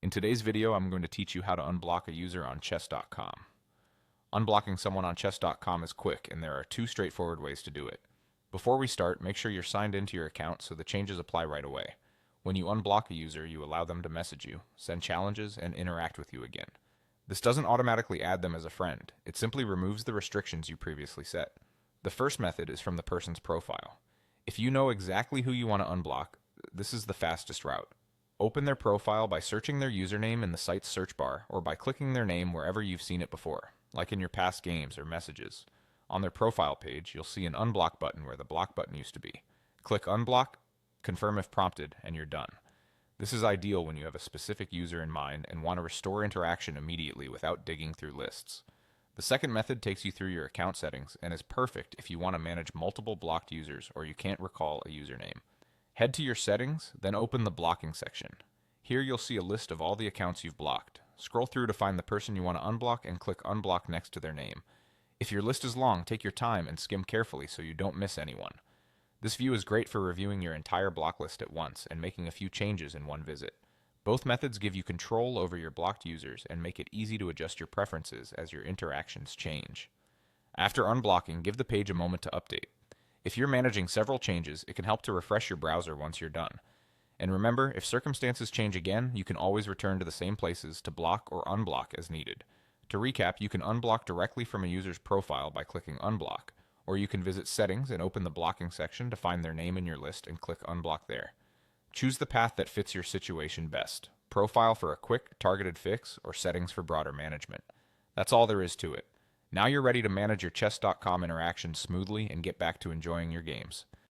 In today's video, I'm going to teach you how to unblock a user on chess.com. Unblocking someone on chess.com is quick, and there are two straightforward ways to do it. Before we start, make sure you're signed into your account so the changes apply right away. When you unblock a user, you allow them to message you, send challenges, and interact with you again. This doesn't automatically add them as a friend. It simply removes the restrictions you previously set. The first method is from the person's profile. If you know exactly who you want to unblock, this is the fastest route. Open their profile by searching their username in the site's search bar or by clicking their name wherever you've seen it before, like in your past games or messages. On their profile page, you'll see an unblock button where the block button used to be. Click unblock, confirm if prompted, and you're done. This is ideal when you have a specific user in mind and want to restore interaction immediately without digging through lists. The second method takes you through your account settings and is perfect if you want to manage multiple blocked users or you can't recall a username. Head to your settings, then open the blocking section. Here you'll see a list of all the accounts you've blocked. Scroll through to find the person you want to unblock and click unblock next to their name. If your list is long, take your time and skim carefully so you don't miss anyone. This view is great for reviewing your entire block list at once and making a few changes in one visit. Both methods give you control over your blocked users and make it easy to adjust your preferences as your interactions change. After unblocking, give the page a moment to update. If you're managing several changes, it can help to refresh your browser once you're done. And remember, if circumstances change again, you can always return to the same places to block or unblock as needed. To recap, you can unblock directly from a user's profile by clicking unblock, or you can visit settings and open the blocking section to find their name in your list and click unblock there. Choose the path that fits your situation best: profile for a quick, targeted fix, or settings for broader management. That's all there is to it. Now you're ready to manage your chess.com interactions smoothly and get back to enjoying your games.